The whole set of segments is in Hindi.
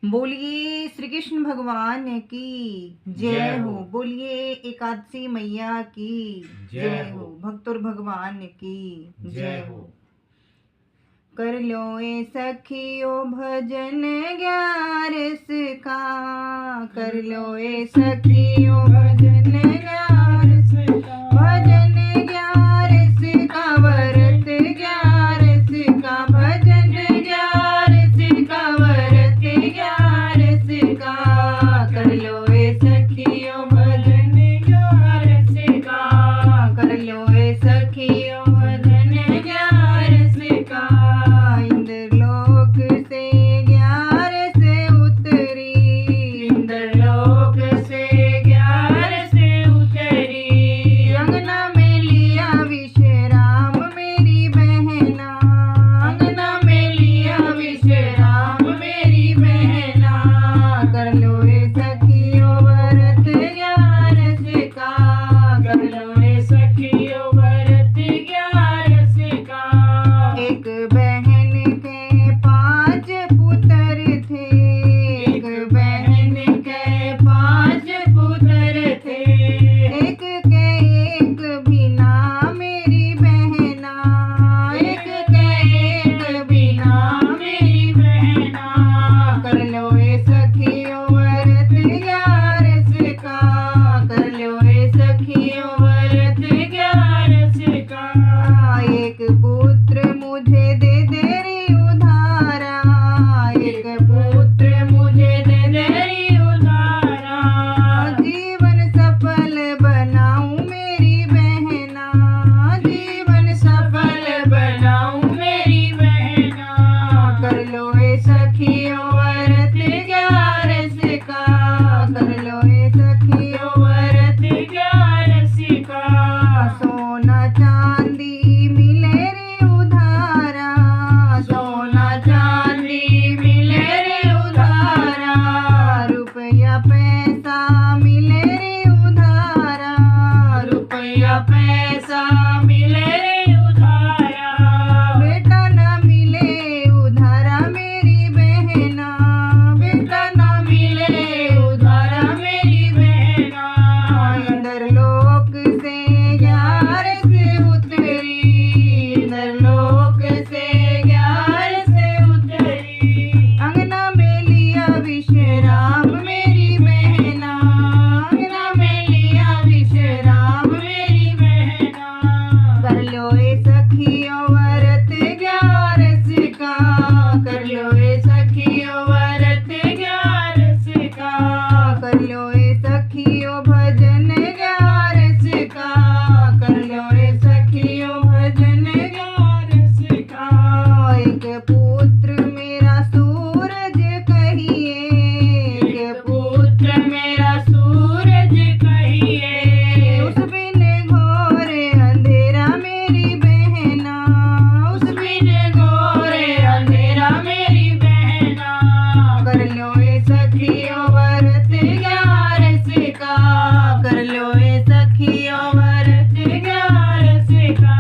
बोलिए श्री कृष्ण भगवान की जय हो। बोलिए एकादशी मैया की जय हो। भक्तोर भगवान की जय हो। कर लो ए सखियो भजन 11 का, कर लो ए सखियो भजन 11 का, भजन 11 का, व्रत 11 का, भजन 11 का, व्रत 11 का, कर लो ए सखियो भजन 11 का, कर लो ए सखियो भजन 11 का। इंद्रलोक से 11 उतरी, इंद्रलोक से 11 उतरी, अंगना में लिया विश्राम मेरी बहना, अंगना में लिया विश्राम मेरी बहना, कर लो ए सखियो व्रत 11 का, कर लो ए सखियो व्रत 11 का। एक बहन के 5 पुत्र थे, एक बहन के 5 पुत्र थे, एक के एक बिना मेरी बहना, एक के एक बिना मेरी बहना, कर लो ए सखियो व्रत 11 का, कर लो ए सखियो व्रत 11 का। एक पुत्र मुझे दे दे रे उधारा, एक पुत्र मुझे दे दे रे उधारा, जीवन सफल बनाऊं मेरी बहना, जीवन सफल बनाऊं मेरी बहना, कर लो ए सखियो व्रत 11 का, कर लो ए सखियो व्रत 11 का। सोना चांदी मिले रे उधारा, सोना चांदी मिले रे उधारा, रुपया पैसा मिले रे उधारा, रुपया पैसा मिले रे उधारा, बेटा ना मिले उधारा मेरी बहना, बेटा ना मिले उधारा मेरी बहना। इंद्रलोक से 11 उतरी, इंद्रलोक से 11 उतरी, अंगना में लिया विश्राम मेरी बहना, अंगना में लिया विश्राम मेरी बहना, कर लो ए सखियो व्रत 11 का, कर लो ए सखियो व्रत 11 का, कर लो ए सखियो भजन 11 का, कर लो ए सखियो भजन 11 का। एक पुत्र मेरा सूरज कहिए, एक पुत्र मेरा सूरज कहिए, उस बिन घोर अंधेरा मेरी बहना, उस बिन घोर अंधेरा मेरी बहना, कर लो ए सखियो व्रत 11 का, कर लो ए सखियो व्रत 11 का।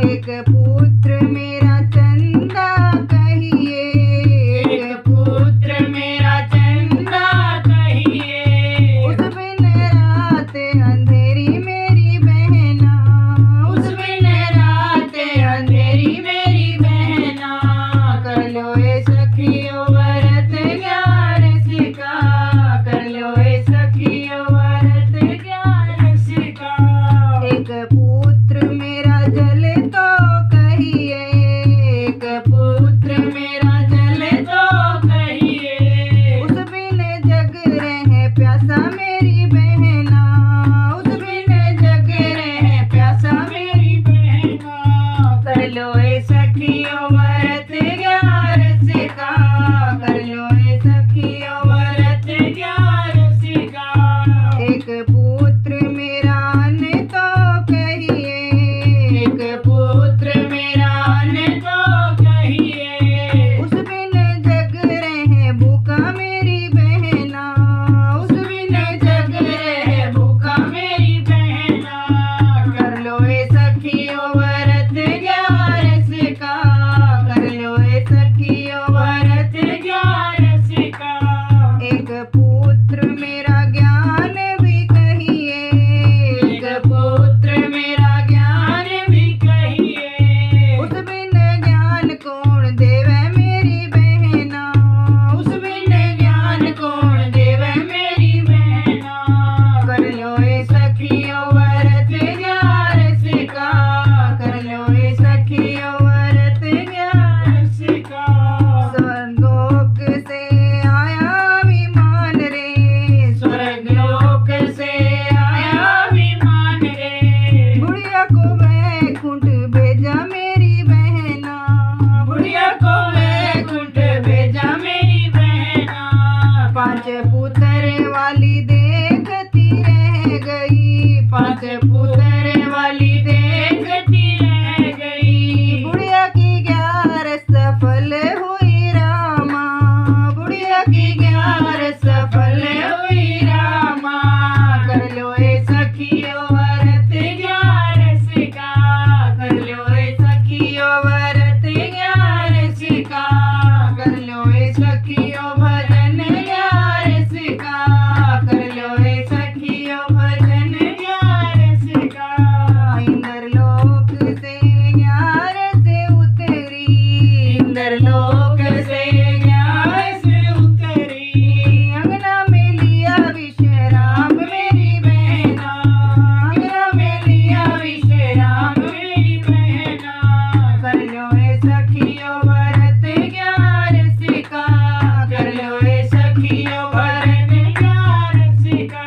एक पुत्र मेरा चंदा कहिए, एक पुत्र मेरा चंदा कहिए, उस बिन रात अंधेरी मेरी बहना, उस बिन रात अंधेरी मेरी बहना, कर लो ए सखियो व्रत 11 का, कर लो ए सखियो व्रत 11 का। एक पुत्र मेरा जल तो कहिए, एक पुत्र मेरा जल तो कहिए, उस बिन जग रहे प्यासा मेरी बहना, उस बिन जग रहे प्यासा मेरी बहना, कर लो ए सखियो व्रत 11 का, कर लो ए सखियो व्रत 11 का। एक पुत्र मेरा अन्न तो कहिए, एक पुत्र मेरा अन्न तो कहिए, उस बिन जग रहे भूखा मेरी बहना, उस बिन जग रहे भूखा मेरी बहना, कर लो ए सखियो व्रत 11 का, कर लो ए सखियो व्रत 11 का। पांच पुत्र वाली देखती रह गई, पांच पुत्र वाली देखती रह गई। बुढ़िया की 11 सफल हुई रामा, बुढ़िया की 11 सफल हुई रामा। कर लो ए सखियो व्रत 11 का, कर लो ए सखियो व्रत 11 का, कर लो ए सखियो भजन 11 का, कर लो ए सखियो भजन 11 का। इंद्रलोक से 11 उतरी, इंद्रलोक से 11 उतरी। अंगना में लिया विश्राम मेरी बहना, अंगना में लिया विश्राम मेरी बहना। कर लो ए सखियो व्रत 11 का, कर लो ए सखियो व्रत 11 का।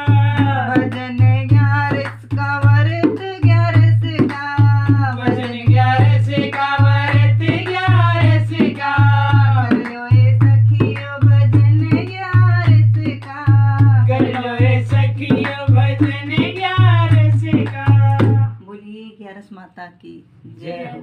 भजन 11 का व्रत 11 का, भजन 11 का व्रत 11 का। कर लो ए सखियो भजन 11 का, कर लो ए सखियो भजन 11 का। बोलिए 11 माता की जय हो।